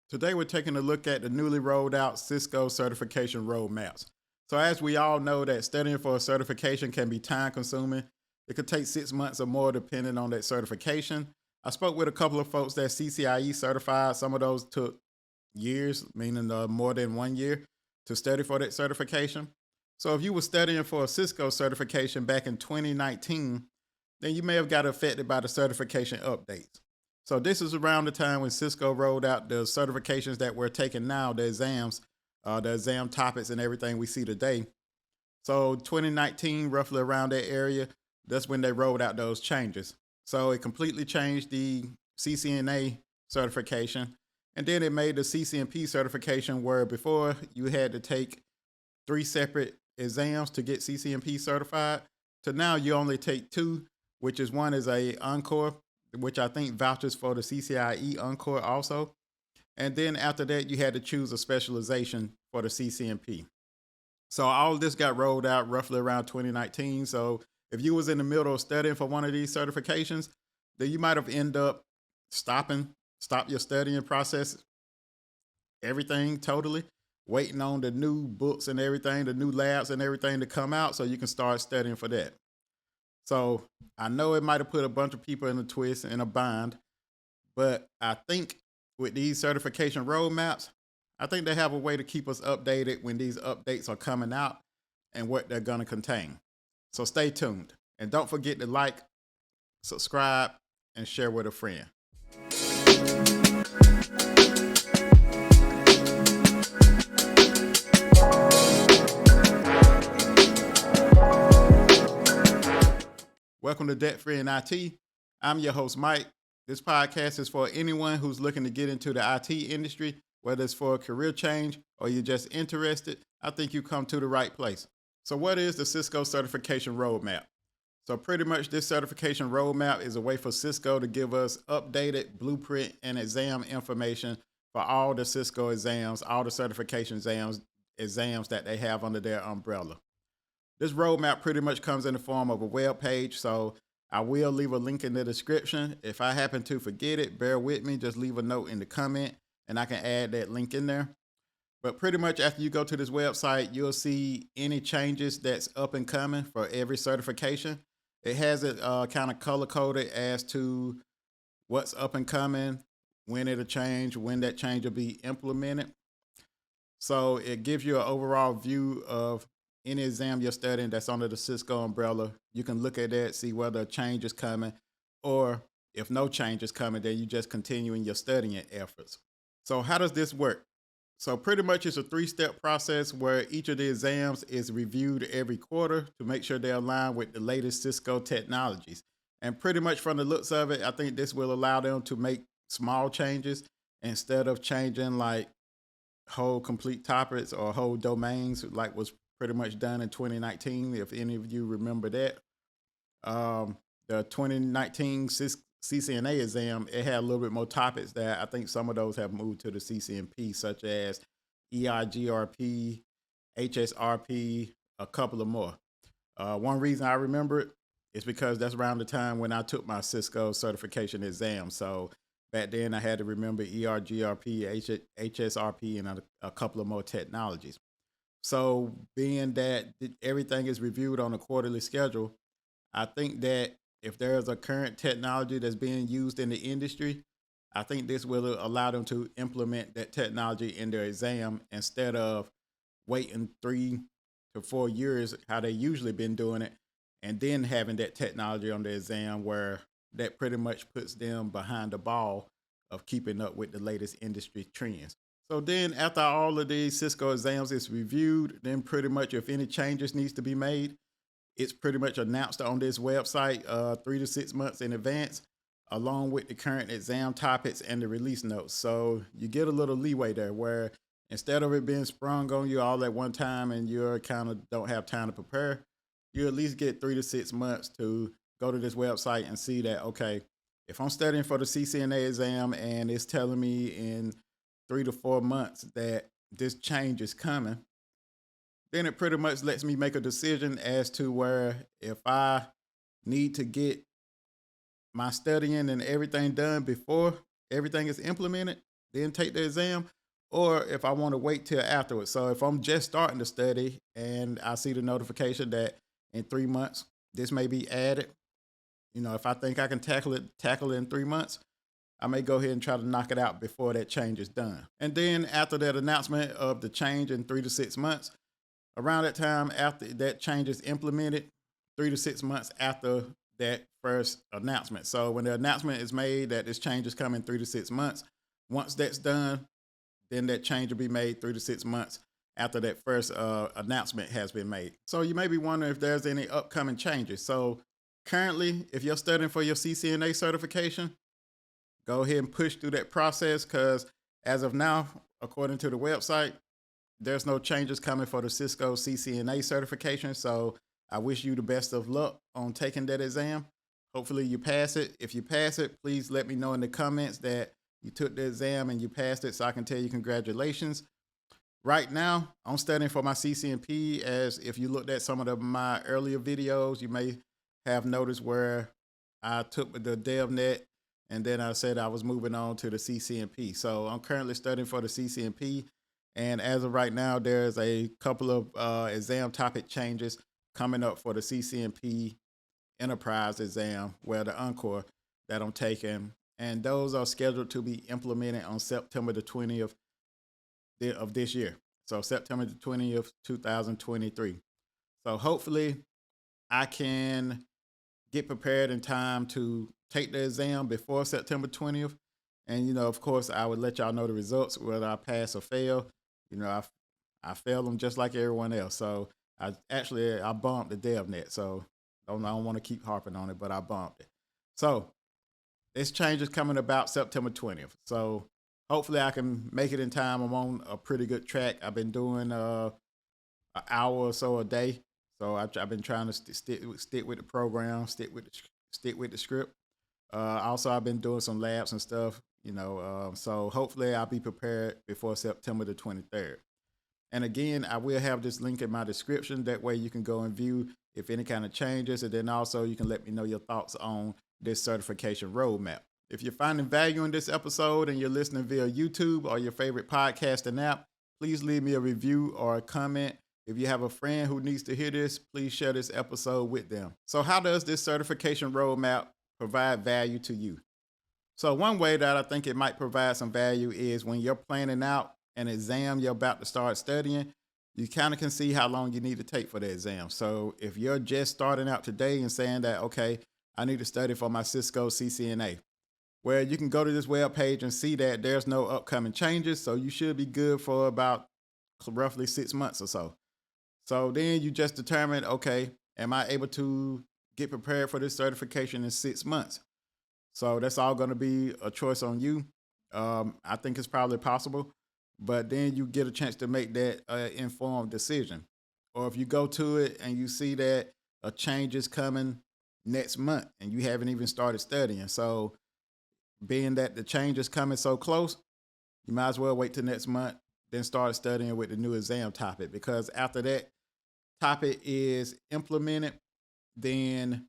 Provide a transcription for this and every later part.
Today we're taking a look at the newly rolled out Cisco Certification Roadmaps. So as we all know that studying for a certification can be time consuming. It could take 6 months or more depending on that certification. I spoke with a couple of folks that CCIE certified. Some of those took years, meaning more than 1 year to study for that certification. So if you were studying for a Cisco certification back in 2019, then you may have got affected by the certification updates. So this is around the time when Cisco rolled out the certifications that we're taking now, the exam topics and everything we see today. So 2019, roughly around that area, that's when they rolled out those changes. So it completely changed the CCNA certification. And then it made the CCNP certification where before you had to take three separate exams to get CCNP certified. To now you only take two, which is one is a encore, which I think vouchers for the CCIE encore also. And then after that, you had to choose a specialization for the CCNP. So all of this got rolled out roughly around 2019. So if you was in the middle of studying for one of these certifications, then you might have ended up stop your studying process, everything totally, waiting on the new books and everything, the new labs and everything to come out so you can start studying for that. So I know it might have put a bunch of people in a twist and a bind, but I think with these certification roadmaps, I think they have a way to keep us updated when these updates are coming out and what they're going to contain. So stay tuned and don't forget to like, subscribe, and share with a friend. Welcome to Debt Free in IT. I'm your host, Mike. This podcast is for anyone who's looking to get into the IT industry, whether it's for a career change or you're just interested. I think you come to the right place. So what is the Cisco Certification Roadmap? So pretty much this certification roadmap is a way for Cisco to give us updated blueprint and exam information for all the Cisco exams, all the certification exams that they have under their umbrella. This roadmap pretty much comes in the form of a web page, so I will leave a link in the description. If I happen to forget it, bear with me. Just leave a note in the comment, and I can add that link in there. But pretty much after you go to this website, you'll see any changes that's up and coming for every certification. It has it kind of color coded as to what's up and coming, when it'll change, when that change will be implemented. So it gives you an overall view of any exam you're studying that's under the Cisco umbrella. You can look at that, see whether a change is coming, or if no change is coming, then you just continuing your studying efforts. So how does this work? So pretty much it's a three-step process where each of the exams is reviewed every quarter to make sure they align with the latest Cisco technologies. And pretty much from the looks of it, I think this will allow them to make small changes instead of changing like whole complete topics or whole domains like was pretty much done in 2019. If any of you remember that, the 2019 CCNA exam, it had a little bit more topics that I think some of those have moved to the CCNP, such as EIGRP, HSRP, a couple of more. One reason I remember it is because that's around the time when I took my Cisco certification exam. So back then I had to remember ERGRP, HSRP, and a couple of more technologies. So being that everything is reviewed on a quarterly schedule, I think that if there's a current technology that's being used in the industry, I think this will allow them to implement that technology in their exam instead of waiting 3 to 4 years, how they usually been doing it, and then having that technology on the exam where that pretty much puts them behind the ball of keeping up with the latest industry trends. So then after all of these Cisco exams is reviewed, then pretty much if any changes needs to be made, it's pretty much announced on this website 3 to 6 months in advance, along with the current exam topics and the release notes. So you get a little leeway there where instead of it being sprung on you all at one time and you kind of don't have time to prepare, you at least get 3 to 6 months to go to this website and see that, okay, if I'm studying for the CCNA exam and it's telling me in 3 to 4 months that this change is coming, then it pretty much lets me make a decision as to where if I need to get my studying and everything done before everything is implemented, then take the exam, or if I want to wait till afterwards. So if I'm just starting to study and I see the notification that in 3 months this may be added, if I think I can tackle it in 3 months, I may go ahead and try to knock it out before that change is done. And then after that announcement of the change in 3 to 6 months, around that time after that change is implemented, 3 to 6 months after that first announcement. So when the announcement is made that this change is coming 3 to 6 months, once that's done, then that change will be made 3 to 6 months after that first announcement has been made. So you may be wondering if there's any upcoming changes. So currently, if you're studying for your CCNA certification, go ahead and push through that process, because as of now, according to the website, there's no changes coming for the Cisco CCNA certification. So I wish you the best of luck on taking that exam. Hopefully you pass it. If you pass it, please let me know in the comments that you took the exam and you passed it so I can tell you congratulations. Right now, I'm studying for my CCNP. As if you looked at some of my earlier videos, you may have noticed where I took the DevNet and then I said I was moving on to the CCNP. So I'm currently studying for the CCNP. And as of right now, there's a couple of exam topic changes coming up for the CCNP Enterprise exam, where the Encore that I'm taking. And those are scheduled to be implemented on September the 20th of this year. So September the 20th, 2023. So hopefully I can get prepared in time to take the exam before September 20th. And, of course, I would let y'all know the results, whether I pass or fail. I failed them just like everyone else. So I bumped the DevNet. So I don't want to keep harping on it, but I bumped it. So this change is coming about September 20th. So hopefully I can make it in time. I'm on a pretty good track. I've been doing an hour or so a day. So I've been trying to stick with the program, stick with the script. Also, I've been doing some labs and stuff, so hopefully I'll be prepared before September the 23rd. And again, I will have this link in my description. That way you can go and view if any kind of changes. And then also you can let me know your thoughts on this certification roadmap. If you're finding value in this episode and you're listening via YouTube or your favorite podcasting app, please leave me a review or a comment. If you have a friend who needs to hear this, please share this episode with them. So how does this certification roadmap provide value to you? So one way that I think it might provide some value is when you're planning out an exam you're about to start studying, you kind of can see how long you need to take for the exam. So if you're just starting out today and saying that, okay, I need to study for my Cisco CCNA, well, you can go to this web page and see that there's no upcoming changes. So you should be good for about roughly 6 months or so. So then you just determine, okay, am I able to get prepared for this certification in 6 months? So that's all going to be a choice on you. I think it's probably possible, but then you get a chance to make that informed decision. Or if you go to it and you see that a change is coming next month and you haven't even started studying. So being that the change is coming so close, you might as well wait till next month, then start studying with the new exam topic, because after that topic is implemented, then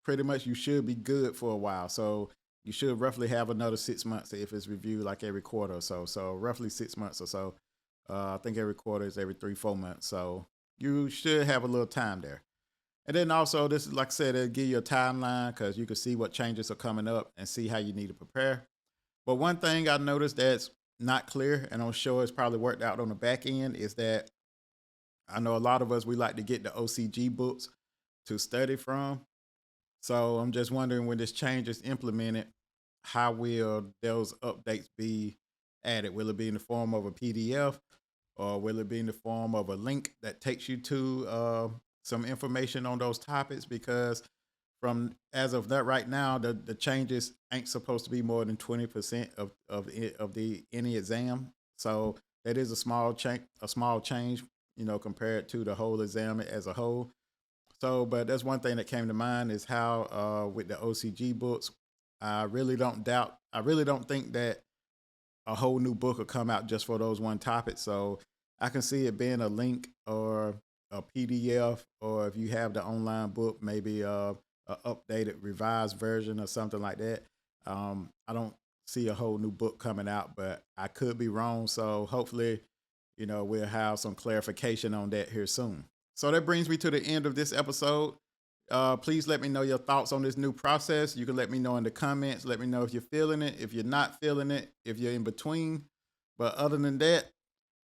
pretty much you should be good for a while. So you should roughly have another 6 months if it's reviewed like every quarter or so. So roughly 6 months or so. I think every quarter is every 3-4 months. So you should have a little time there. And then also, this is, like I said, it'll give you a timeline because you can see what changes are coming up and see how you need to prepare. But one thing I noticed that's not clear, and I'm sure it's probably worked out on the back end, is that I know a lot of us, we like to get the OCG books to study from. So I'm just wondering, when this change is implemented, how will those updates be added? Will it be in the form of a PDF, or will it be in the form of a link that takes you to some information on those topics? Because from as of that right now, the changes ain't supposed to be more than 20% of the any exam. So that is a small change, compared to the whole exam as a whole. So, but that's one thing that came to mind, is how with the OCG books, I really don't think that a whole new book will come out just for those one topic. So I can see it being a link or a PDF, or if you have the online book, maybe a updated revised version or something like that. I don't see a whole new book coming out, but I could be wrong. So hopefully, we'll have some clarification on that here soon. So that brings me to the end of this episode. Please let me know your thoughts on this new process. You can let me know in the comments. Let me know if you're feeling it, if you're not feeling it, if you're in between. But other than that,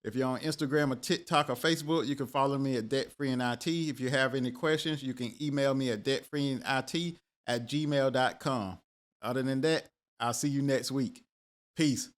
if you're on Instagram or TikTok or Facebook, you can follow me at Debt Free in IT. If you have any questions, you can email me at debtfreeinit@gmail.com. Other than that, I'll see you next week. Peace.